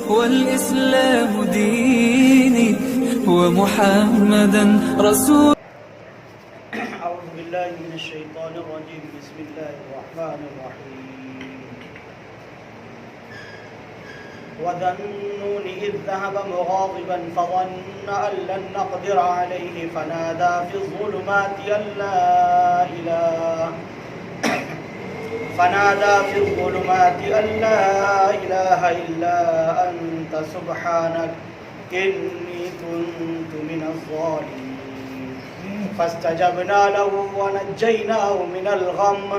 والإسلام ديني ومحمدا رسول. أعوذ بالله من الشيطان الرجيم. بسم الله الرحمن الرحيم. وذا النون إذ ذهب مغاضبا فظن أن لن نقدر عليه فنادى في الظلمات أن لا إله إلا أنت سبحانك إني كنت من الظالمين. فاستجبنا له ونجيناه من الغم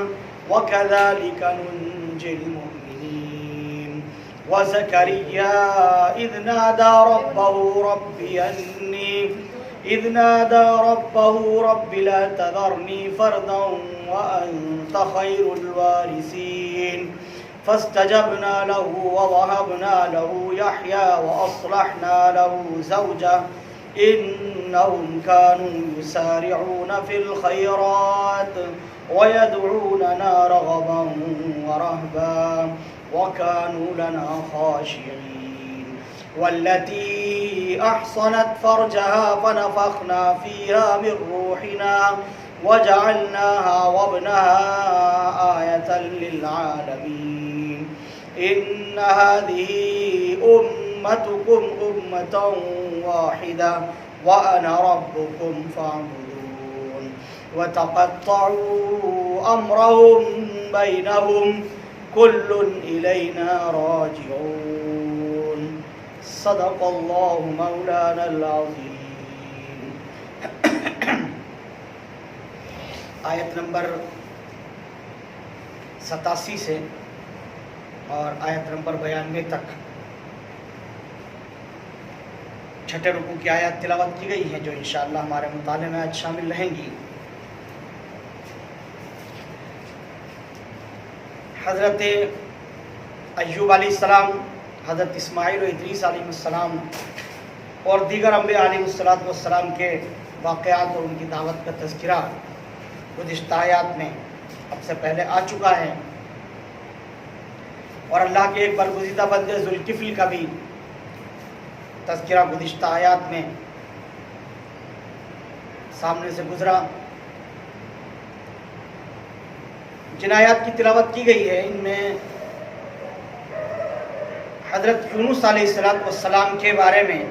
وكذلك ننجي المؤمنين. وزكريا إذ نادى ربه رب لا تذرني فردا وأنت خير الوارثين. فاستجبنا له ووهبنا له يحيى وأصلحنا له زوجه إنهم كانوا يسارعون في الخيرات ويدعوننا رغبا ورهبا وكانوا لنا خاشعين. والتي أحصنت فرجها فنفخنا فيها من روحنا وجعلناها وابنها آية للعالمين. إن هذه أمتكم أمة واحدة وأنا ربكم فاعبدون. وتقطعوا أمرهم بينهم كل إلينا راجعون. صدق الله مولانا العظيم. آیت نمبر 87 سے اور آیت نمبر 92 تک چھٹے رکوع کی آیات تلاوت کی گئی ہیں جو انشاءاللہ ہمارے مطالعے میں آج شامل رہیں گی. حضرت ایوب علیہ السلام، حضرت اسماعیل و ادریس علیہ السلام اور دیگر انبیاء علیہ السلام کے واقعات اور ان کی دعوت کا تذکرہ گزشتہ آیات میں اب سے پہلے آ چکا ہے، اور اللہ کے ایک برگزیدہ بندے ذوالکفل کا بھی تذکرہ گزشتہ آیات میں سامنے سے گزرا. جن آیات کی تلاوت کی گئی ہے ان میں حضرت یونس علیہ السلام کے بارے میں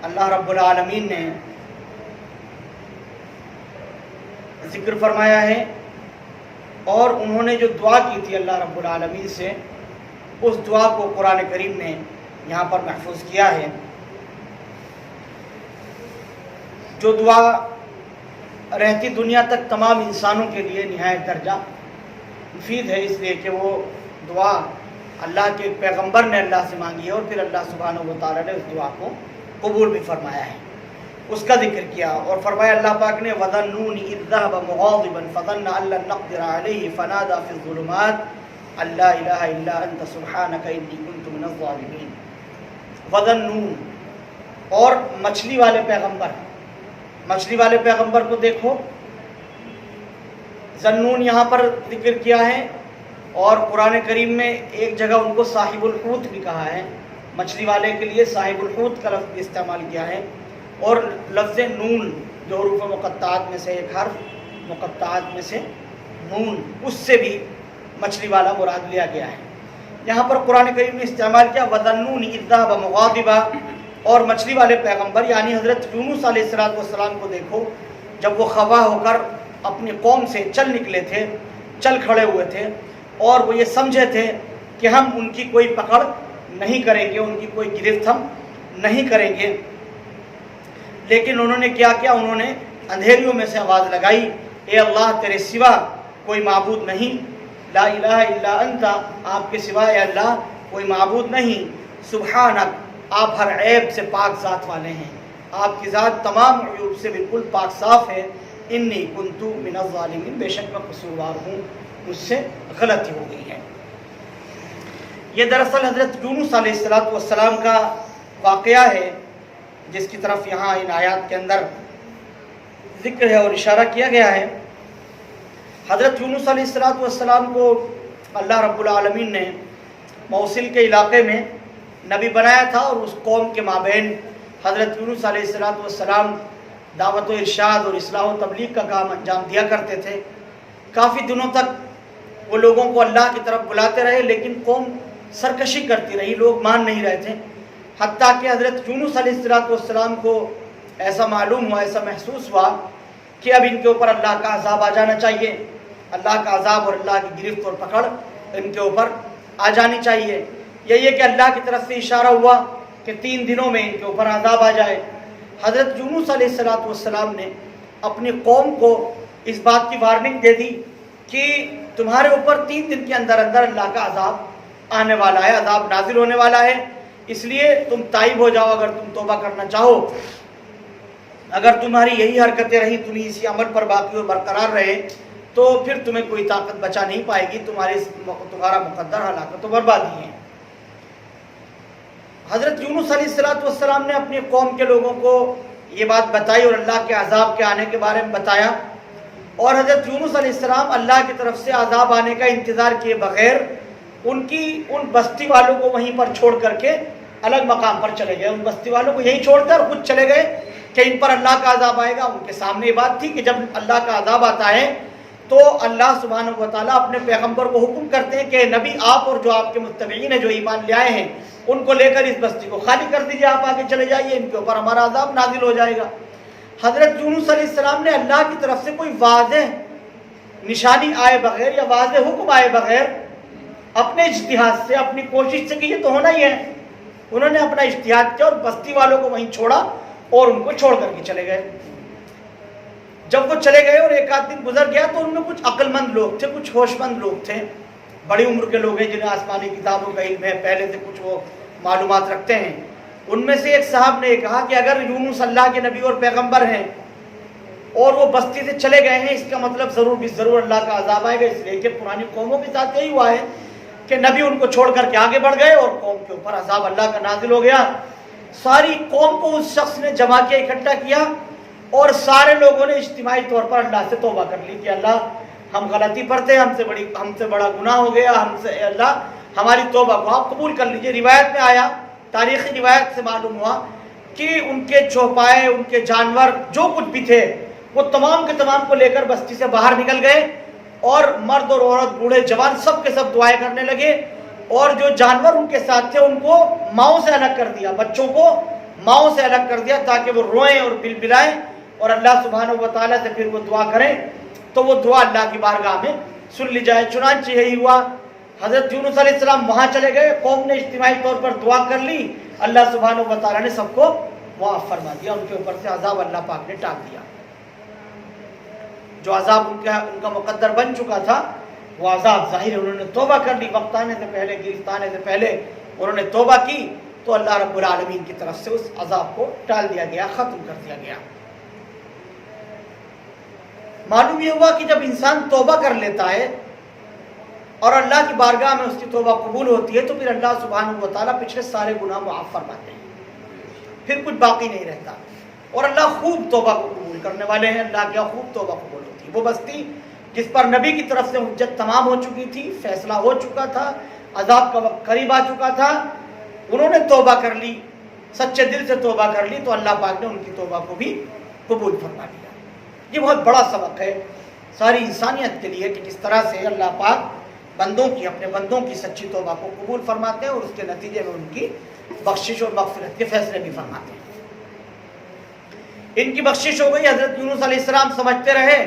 اللہ رب العالمین نے ذکر فرمایا ہے، اور انہوں نے جو دعا کی تھی اللہ رب العالمین سے، اس دعا کو قرآن کریم نے یہاں پر محفوظ کیا ہے. جو دعا رہتی دنیا تک تمام انسانوں کے لیے نہایت درجہ مفید ہے، اس لیے کہ وہ دعا اللہ کے پیغمبر نے اللہ سے مانگی ہے اور پھر اللہ سبحانہ و تعالیٰ نے اس دعا کو قبول بھی فرمایا ہے. اس کا ذکر کیا اور فرمایا اللہ پاک نے وَذَا النُّونِ إِذْ ذَهَبَ مُغَاضِبًا فَظَنَّ أَن لَّن نَّقْدِرَ عَلَيْهِ فَنَادَىٰ فِي الظُّلُمَاتِ أَن لَّا إِلَٰهَ إِلَّا أَنتَ سُبْحَانَكَ إِنِّي كُنتُ مِنَ الظَّالِمِينَ. وَذَا النُّونِ، اور مچھلی والے پیغمبر کو دیکھو. ذنون یہاں پر ذکر کیا ہے، اور قرآن کریم میں ایک جگہ ان کو صاحب الحوت بھی کہا ہے. مچھلی والے کے لیے صاحب الحوت کا لفظ استعمال کیا ہے، اور لفظ نون جو حروف مقطعات میں سے ایک حرف مقطعات میں سے نون، اس سے بھی مچھلی والا مراد لیا گیا ہے. یہاں پر قرآن کریم نے استعمال کیا وَذَا النُّونِ إِذْ ذَهَبَ مُغَاضِبًا، اور مچھلی والے پیغمبر یعنی حضرت یونس علیہ السلام کو دیکھو جب وہ خفا ہو کر اپنی قوم سے چل کھڑے ہوئے تھے، اور وہ یہ سمجھے تھے کہ ہم ان کی کوئی پکڑ نہیں کریں گے، ان کی کوئی گرفت ہم نہیں کریں گے. لیکن انہوں نے کیا انہوں نے اندھیریوں میں سے آواز لگائی، اے اللہ تیرے سوا کوئی معبود نہیں، لا الہ الا انت، آپ کے سوا اے اللہ کوئی معبود نہیں، سبحانک، آپ ہر عیب سے پاک ذات والے ہیں، آپ کی ذات تمام عیوب سے بالکل پاک صاف ہے. انی کنتو من الظالمین، بے شک میں قصوروار ہوں، مجھ سے غلطی ہو گئی ہے. یہ دراصل حضرت یونس علیہ السلام کا واقعہ ہے جس کی طرف یہاں ان آیات کے اندر ذکر ہے اور اشارہ کیا گیا ہے. حضرت یونس علیہ السلام کو اللہ رب العالمین نے موصل کے علاقے میں نبی بنایا تھا اور اس قوم کے مابین حضرت یونس علیہ السلام دعوت و ارشاد اور اصلاح و تبلیغ کا کام انجام دیا کرتے تھے۔ کافی دنوں تک وہ لوگوں کو اللہ کی طرف بلاتے رہے، لیکن قوم سرکشی کرتی رہی، لوگ مان نہیں رہے تھے، حتیٰ کہ حضرت یونس علیہ السلام کو ایسا معلوم ہوا، ایسا محسوس ہوا کہ اب ان کے اوپر اللہ کا عذاب آ جانا چاہیے، اللہ کا عذاب اور اللہ کی گرفت اور پکڑ ان کے اوپر آ جانی چاہیے۔ یہی ہے کہ اللہ کی طرف سے اشارہ ہوا کہ 3 دنوں میں ان کے اوپر عذاب آ جائے۔ حضرت یونس علیہ السلام نے اپنی قوم کو اس بات کی وارننگ دے دی کہ تمہارے اوپر 3 دن کے اندر اندر اللہ کا عذاب آنے والا ہے، عذاب نازل ہونے والا ہے، اس لیے تم تائب ہو جاؤ اگر تم توبہ کرنا چاہو۔ اگر تمہاری یہی حرکتیں رہی، تم اسی عمل پر باقی اور برقرار رہے، تو پھر تمہیں کوئی طاقت بچا نہیں پائے گی، تمہارا مقدر ہلاکت و بربادی ہے۔ حضرت یونس علیہ السلام نے اپنی قوم کے لوگوں کو یہ بات بتائی اور اللہ کے عذاب کے آنے کے بارے میں بتایا، اور حضرت یونس علیہ السلام اللہ کی طرف سے عذاب آنے کا انتظار کیے بغیر ان بستی والوں کو وہیں پر چھوڑ کر کے الگ مقام پر چلے گئے۔ ان بستی والوں کو یہیں چھوڑ کر خود چلے گئے کہ ان پر اللہ کا عذاب آئے گا۔ ان کے سامنے یہ بات تھی کہ جب اللہ کا عذاب آتا ہے تو اللہ سبحانہ و تعالیٰ اپنے پیغمبر کو حکم کرتے ہیں کہ نبی آپ اور جو آپ کے متبعین ہیں جو ایمان لے آئے ہیں ان کو لے کر اس بستی کو خالی کر دیجئے، آپ آگے چلے جائیے، ان کے اوپر ہمارا عذاب نازل ہو جائے گا۔ حضرت یونس علیہ السلام نے اللہ کی طرف سے کوئی واضح نشانی آئے بغیر یا واضح حکم آئے بغیر اپنے اجتہاد سے، اپنی کوشش سے کہ یہ تو ہونا ہی ہے، انہوں نے اپنا اجتہاد کیا اور بستی والوں کو وہیں چھوڑا اور ان کو چھوڑ کر کے چلے گئے۔ جب وہ چلے گئے اور 1 آدھ دن گزر گیا تو ان میں کچھ عقل مند لوگ تھے، کچھ ہوش مند لوگ تھے، بڑی عمر کے لوگ ہیں جنہیں آسمانی کتابوں کا علم ہے، پہلے سے کچھ وہ معلومات رکھتے ہیں۔ ان میں سے ایک صاحب نے کہا کہ اگر یونس اللہ کے نبی اور پیغمبر ہیں اور وہ بستی سے چلے گئے ہیں، اس کا مطلب ضرور اللہ کا عذاب آئے گا، اس لیے کہ پرانی قوموں کے ساتھ یہی ہوا ہے کہ نبی ان کو چھوڑ کر کے آگے بڑھ گئے اور قوم کے اوپر عذاب اللہ کا نازل ہو گیا۔ ساری قوم کو اس شخص نے جمع کیا، اکٹھا کیا، اور سارے لوگوں نے اجتماعی طور پر اللہ سے توبہ کر لی کہ اللہ ہم غلطی پر تھے، ہم سے بڑا گناہ ہو گیا، اللہ ہماری توبہ کو آپ قبول کر لیجئے۔ روایت میں آیا، تاریخی روایت سے معلوم ہوا کہ ان کے چوپائے، ان کے جانور جو کچھ بھی تھے وہ تمام کے تمام کو لے کر بستی سے باہر نکل گئے، اور مرد اور عورت، بوڑھے جوان سب کے سب دعائیں کرنے لگے، اور جو جانور ان کے ساتھ تھے ان کو ماؤں سے الگ کر دیا، بچوں کو ماؤں سے الگ کر دیا تاکہ وہ روئیں اور بلبلائیں اور اللہ سبحانہ و تعالیٰ سے پھر وہ دعا کریں تو وہ دعا اللہ کی بارگاہ میں سن لی جائے۔ چنانچہ یہی ہوا، حضرت یونس علیہ السلام وہاں چلے گئے، قوم نے اجتماعی طور پر دعا کر لی، اللہ سبحانہ و تعالیٰ نے سب کو معاف فرما دیا، ان کے اوپر سے عذاب اللہ پاک نے ٹال دیا۔ جو عذاب ان کا مقدر بن چکا تھا وہ عذاب ظاہر ہے، انہوں نے توبہ کر لی، وقت آنے سے پہلے، گرفت آنے سے پہلے انہوں نے توبہ کی تو اللہ رب العالمین کی طرف سے اس عذاب کو ٹال دیا گیا، ختم کر دیا گیا۔ معلوم یہ ہوا کہ جب انسان توبہ کر لیتا ہے اور اللہ کی بارگاہ میں اس کی توبہ قبول ہوتی ہے تو پھر اللہ سبحانہ و تعالیٰ پچھلے سارے گناہ معاف فرماتے ہیں، پھر کچھ باقی نہیں رہتا، اور اللہ خوب توبہ کو قبول کرنے والے ہیں۔ اللہ کیا خوب توبہ قبول ہوتی ہے۔ وہ بستی جس پر نبی کی طرف سے حجت تمام ہو چکی تھی، فیصلہ ہو چکا تھا، عذاب کا وقت قریب آ چکا تھا، انہوں نے توبہ کر لی، سچے دل سے توبہ کر لی تو اللہ پاک نے ان کی توبہ کو بھی قبول فرما لیا۔ یہ بہت بڑا سبق ہے ساری انسانیت کے لیے کہ کس طرح سے اللہ پاک اپنے بندوں کی سچی توبہ کو قبول فرماتے ہیں اور اس کے نتیجے میں ان کی بخشش اور مغفرت کے فیصلے بھی فرماتے ہیں۔ ان کی بخشش ہو گئی، حضرت یونس علیہ السلام سمجھتے رہے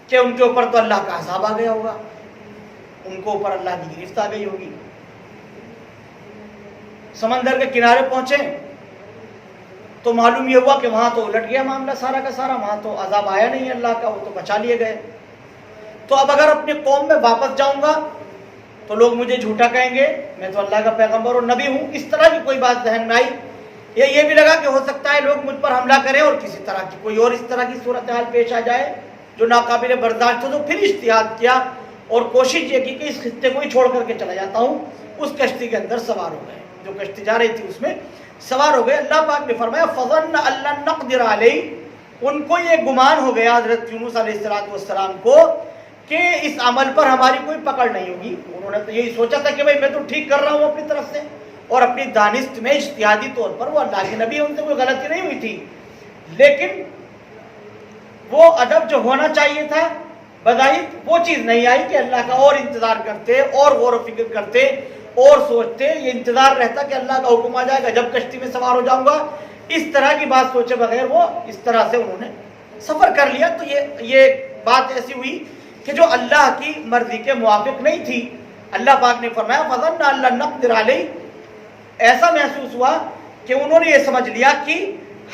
کہ ان کے اوپر تو اللہ کا عذاب آ گیا ہوگا، ان کو اوپر اللہ کی گرفت آ گئی ہوگی۔ سمندر کے کنارے پہنچے تو معلوم یہ ہوا کہ وہاں تو الٹ گیا معاملہ سارا کا سارا، وہاں تو عذاب آیا نہیں اللہ کا، وہ تو بچا لیے گئے۔ تو اب اگر اپنی قوم میں واپس جاؤں گا تو لوگ مجھے جھوٹا کہیں گے، میں تو اللہ کا پیغمبر اور نبی ہوں، اس طرح کی کوئی بات ذہن میں آئی۔ یہ بھی لگا کہ ہو سکتا ہے لوگ مجھ پر حملہ کریں اور کسی طرح کی کوئی اور اس طرح کی صورتحال پیش آ جائے جو ناقابل برداشت ہو، تو پھر اجتہاد کیا اور کوشش یہ کی کہ اس خطے کو ہی چھوڑ کر کے چلا جاتا ہوں۔ اس کشتی کے اندر سوار ہو گئے، جو کشتی جا رہی تھی اس میں سوار ہو گئے۔ اللہ پاک نے فرمایا فظن ان لن نقدر علیہ، ان کو یہ گمان ہو گیا حضرت یونس علیہ السلام کو کہ اس عمل پر ہماری کوئی پکڑ نہیں ہوگی۔ انہوں نے تو یہی سوچا تھا کہ بھئی میں تو ٹھیک کر رہا ہوں اپنی طرف سے، اور اپنی دانست میں اجتہادی طور پر وہ اللہ کے نبی ہیں، ان سے کوئی غلطی نہیں ہوئی تھی، لیکن وہ ادب جو ہونا چاہیے تھا بظاہر وہ چیز نہیں آئی کہ اللہ کا اور انتظار کرتے اور غور و فکر کرتے اور سوچتے، یہ انتظار رہتا کہ اللہ کا حکم آ جائے گا جب کشتی میں سوار ہو جاؤں گا، اس طرح کی بات سوچے بغیر وہ اس طرح سے انہوں نے سفر کر لیا۔ تو یہ بات ایسی ہوئی کہ جو اللہ کی مرضی کے موافق نہیں تھی۔ اللہ پاک نے فرمایا فَظَنَّ أَن لَّن نَّقْدِرَ عَلَيْهِ، ایسا محسوس ہوا کہ انہوں نے یہ سمجھ لیا کہ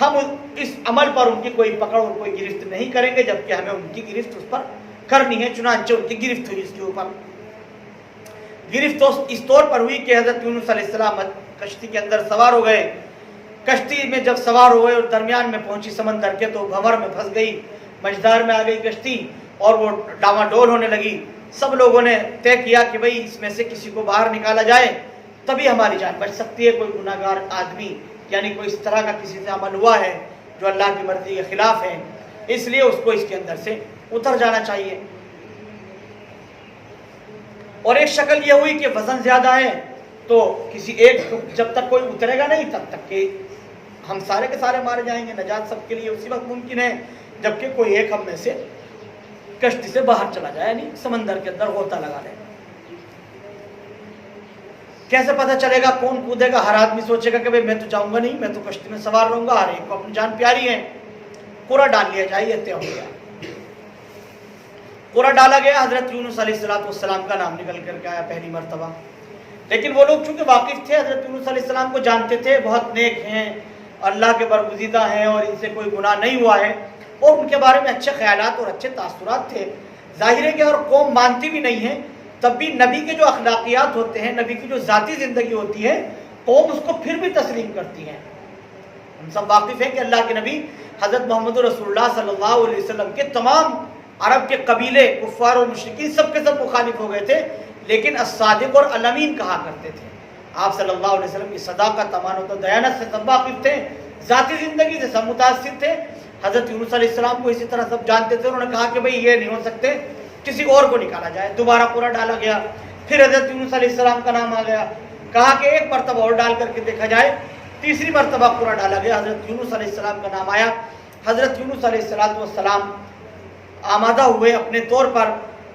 ہم اس عمل پر ان کی کوئی پکڑ اور کوئی گرفت نہیں کریں گے، جبکہ ہمیں ان کی گرفت اس پر کرنی ہے۔ چنانچہ ان کی گرفت ہوئی، اس کے اوپر گرفت اس طور پر ہوئی کہ حضرت یونس علیہ السلام کشتی کے اندر سوار ہو گئے۔ کشتی میں جب سوار ہوئے اور درمیان میں پہنچی سمندر کے تو بھنور میں پھنس گئی، مجدار میں آ گئی کشتی اور وہ ڈاواڈول ہونے لگی۔ سب لوگوں نے طے کیا کہ بھئی اس میں سے کسی کو باہر نکالا جائے تبھی ہماری جان بچ سکتی ہے۔ کوئی گناہ گار آدمی یعنی کوئی اس طرح کا کسی سے عمل ہوا ہے جو اللہ کی مرضی کے خلاف ہے، اس لیے اس کو اس کے اندر سے اتر جانا چاہیے۔ اور ایک شکل یہ ہوئی کہ وزن زیادہ ہے تو کسی ایک جب تک کوئی اترے گا نہیں تب تک کہ ہم سارے کے سارے مارے جائیں گے، نجات سب کے لیے اسی وقت ممکن ہے جبکہ کوئی ایک ہم میں سے کشتی سے باہر چلا جائے، یعنی سمندر کے اندر غوطہ لگا لے۔ کیسے پتہ چلے گا کون کودے گا؟ ہر آدمی سوچے گا کہ بھئی میں تو جاؤں گا نہیں، میں تو کشتی میں سوار رہوں گا، ہر ایک کو اپنی جان پیاری ہے، قرعہ ڈال لیا جائے، یہ طے ہو گیا۔ قرعہ ڈالا گیا، حضرت یونس علیہ السلام کا نام نکل کر کے آیا پہلی مرتبہ۔ لیکن وہ لوگ چونکہ واقف تھے، حضرت یونس علیہ السلام کو جانتے تھے، بہت نیک ہیں، اللہ کے برگزیدہ ہیں اور ان سے کوئی گناہ نہیں ہوا ہے، اور ان کے بارے میں اچھے خیالات اور اچھے تاثرات تھے۔ ظاہر ہے کہ اور قوم مانتی بھی نہیں ہے تب بھی نبی کے جو اخلاقیات ہوتے ہیں، نبی کی جو ذاتی زندگی ہوتی ہے، قوم اس کو پھر بھی تسلیم کرتی ہے۔ ہم سب واقف ہیں کہ اللہ کے نبی حضرت محمد رسول اللہ صلی اللہ علیہ وسلم کے تمام عرب کے قبیلے، کفار اور مشرکین سب کے سب مخالف ہو گئے تھے، لیکن الصادق اور الامین کہا کرتے تھے۔ آپ صلی اللہ علیہ وسلم کی صداقت، امانت و دیانت سے سب واقف تھے، ذاتی زندگی سے سب متاثر تھے۔ حضرت یونس علیہ السلام کو اسی طرح سب جانتے تھے۔ انہوں نے کہا کہ بھئی یہ نہیں ہو سکتے، کسی اور کو نکالا جائے۔ دوبارہ قرعہ ڈالا گیا، پھر حضرت یونس علیہ السلام کا نام آ گیا، کہا کہ ایک مرتبہ اور ڈال کر کے دیکھا جائے۔ تیسری مرتبہ قرعہ ڈالا گیا، حضرت یونس علیہ السلام کا نام آیا۔ حضرت یونس علیہ السلام آمادہ ہوئے اپنے طور پر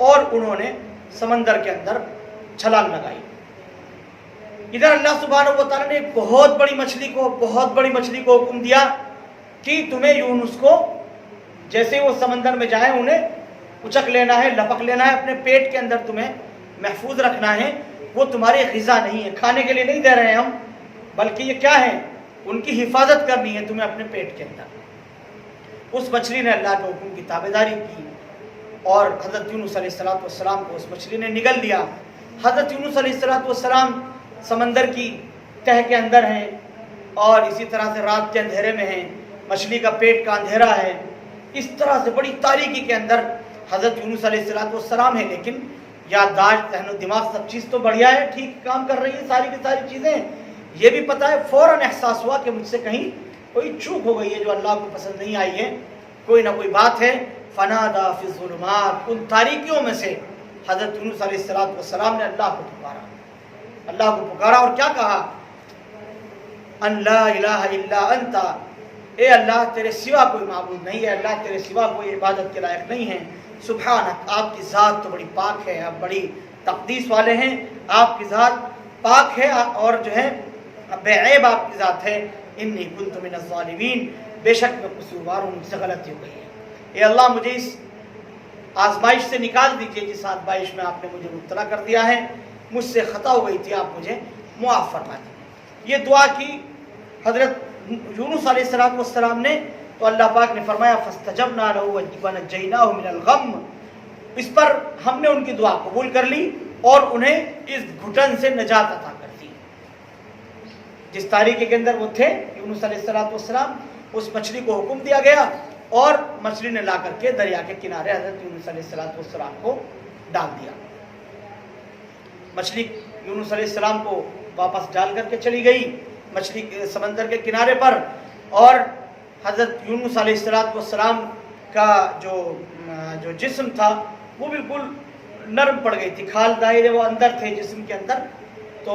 اور انہوں نے سمندر کے اندر چھلانگ لگائی۔ ادھر اللہ سبحانہ و تعالیٰ نے ایک بہت بڑی مچھلی کو حکم دیا کہ تمہیں یونس کو جیسے وہ سمندر میں جائیں انہیں اچک لینا ہے، لپک لینا ہے، اپنے پیٹ کے اندر تمہیں محفوظ رکھنا ہے۔ وہ تمہاری غذا نہیں ہے، کھانے کے لیے نہیں دے رہے ہیں ہم، بلکہ یہ کیا ہے؟ ان کی حفاظت کرنی ہے تمہیں اپنے پیٹ کے اندر۔ اس مچھلی نے اللہ کے حکم کی تابعداری کی اور حضرت یونس علیہ السلام کو اس مچھلی نے نگل لیا۔ حضرت یونس علیہ السلام سمندر کی تہہ کے اندر ہیں اور اسی طرح سے رات کے اندھیرے میں ہیں، مچھلی کا پیٹ کا اندھیرا ہے، اس طرح سے بڑی تاریکی کے اندر حضرت یونس علیہ السلام ہے، لیکن یادداشت، ذہن و دماغ سب چیز تو بڑھیا ہے، ٹھیک کام کر رہی ہے ساری کی ساری چیزیں۔ یہ بھی پتہ ہے، فوراً احساس ہوا کہ مجھ سے کہیں کوئی چوک ہو گئی ہے جو اللہ کو پسند نہیں آئی ہے، کوئی نہ کوئی بات ہے۔ فنادا فی الظلمات، ان تاریکیوں میں سے حضرت یونس علیہ السلام نے اللہ کو پکارا اور کیا کہا؟ ان لا الہ الا انت، اے اللہ تیرے سوا کوئی معبود نہیں ہے، اللہ تیرے سوا کوئی عبادت کے لائق نہیں ہے۔ سبحانک، آپ کی ذات تو بڑی پاک ہے، آپ بڑی تقدیس والے ہیں، آپ کی ذات پاک ہے اور جو ہے بے عیب آپ کی ذات ہے۔ انی کنت من الظالمین، بے شک میں قصوروار ہوں، مجھ سے غلطی ہو گئی ہے۔ اے اللہ مجھے اس آزمائش سے نکال دیجئے جس آزمائش میں آپ نے مجھے مبتلا کر دیا ہے، مجھ سے خطا ہو گئی تھی، آپ مجھے معاف فرما دیجئے۔ یہ دعا کی حضرت یونس علیہ السلام نے، تو اللہ پاک نے فرمایا فاستجبنا له ونجیناہ من الغم، اس پر ہم نے ان کی دعا قبول کر لی اور انہیں اس گھٹن سے نجات عطا کر دی۔ جس تاریکی کے اندر وہ تھے یونس علیہ السلام، اس مچھلی کو حکم دیا گیا اور مچھلی نے لا کر کے دریا کے کنارے حضرت یونس علیہ السلام کو ڈال دیا۔ مچھلی یونس علیہ السلام کو واپس ڈال کر کے چلی گئی مچھلی سمندر کے کنارے پر، اور حضرت یونس علیہ السلام کا جو جسم تھا وہ بالکل نرم پڑ گئی تھی، کھال دائرے وہ اندر تھے جسم کے اندر، تو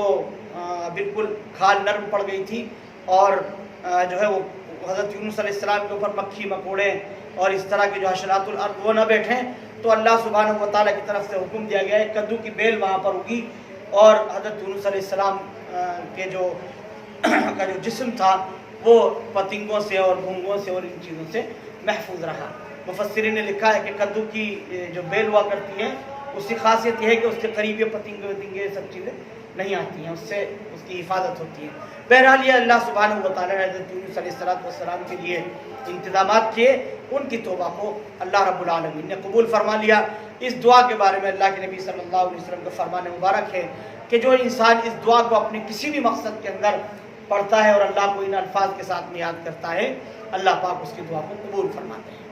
بالکل کھال نرم پڑ گئی تھی اور جو ہے وہ حضرت یونس علیہ السلام کے اوپر مکھی مکوڑے اور اس طرح کے جو حشرات الارض وہ نہ بیٹھیں، تو اللہ سبحانہ و تعالیٰ کی طرف سے حکم دیا گیا ہے کدو کی بیل وہاں پر اگی اور حضرت یونس علیہ السلام کے جو کا جو جسم تھا وہ پتنگوں سے اور گھونگوں سے اور ان چیزوں سے محفوظ رہا۔ مفسرین نے لکھا ہے کہ کدو کی جو بیل ہوا کرتی ہیں اس کی خاصیت یہ ہے کہ اس کے قریب یہ پتنگے وتنگے سب چیزیں نہیں آتی ہیں، اس سے اس کی حفاظت ہوتی ہے۔ بہرحال یہ اللہ سبحانہ و تعالیٰ نے حضرت یونس علیہ السلام کے لیے انتظامات کیے، ان کی توبہ کو اللہ رب العالمین نے قبول فرما لیا۔ اس دعا کے بارے میں اللہ کے نبی صلی اللہ علیہ وسلم کا فرمان مبارک ہے کہ جو انسان اس دعا کو اپنے کسی بھی مقصد کے اندر پڑھتا ہے اور اللہ کو ان الفاظ کے ساتھ میں یاد کرتا ہے، اللہ پاک اس کی دعا کو قبول فرماتے ہیں۔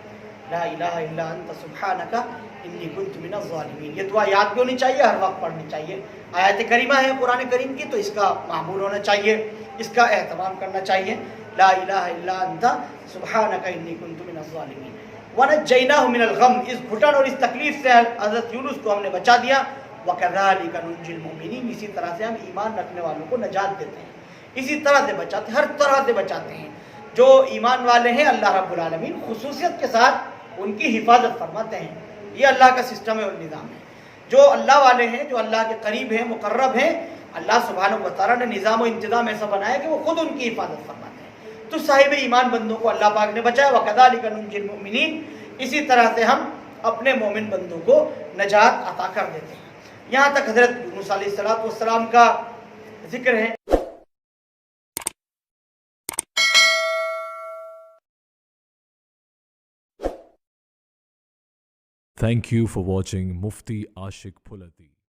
لا الہ الا انت سبحانک انی کنت من الظالمین، یہ دعا یاد بھی ہونی چاہیے، ہر وقت پڑھنی چاہیے۔ آیت کریمہ ہے قرآن کریم کی، تو اس کا معمول ہونا چاہیے، اس کا اہتمام کرنا چاہیے۔ لا الہ الا انت سبحانک انی کنت من الظالمین ونجیناہ من الغم، اس گھٹن اور اس تکلیف سے حضرت یونس کو ہم نے بچا دیا۔ وکذالک ننجی المؤمنین، اسی طرح سے ہم ایمان رکھنے والوں کو نجات دیتے ہیں، اسی طرح سے بچاتے ہیں، ہر طرح سے بچاتے ہیں۔ جو ایمان والے ہیں اللہ رب العالمین خصوصیت کے ساتھ ان کی حفاظت فرماتے ہیں، یہ اللہ کا سسٹم ہے اور نظام ہے۔ جو اللہ والے ہیں، جو اللہ کے قریب ہیں، مقرب ہیں، اللہ سبحانہ و تعالیٰ نے نظام و انتظام ایسا بنایا کہ وہ خود ان کی حفاظت فرماتے ہیں۔ تو صاحب ایمان بندوں کو اللہ پاک نے بچایا، وَكَذَلِكَ نُنْجِي الْمُؤْمِنِينَ، اسی طرح سے ہم اپنے مومن بندوں کو نجات عطا کر دیتے ہیں۔ یہاں تک حضرت یونس علیہ السلام کا ذکر ہے۔ Thank you for watching Mufti Ashik Phulati.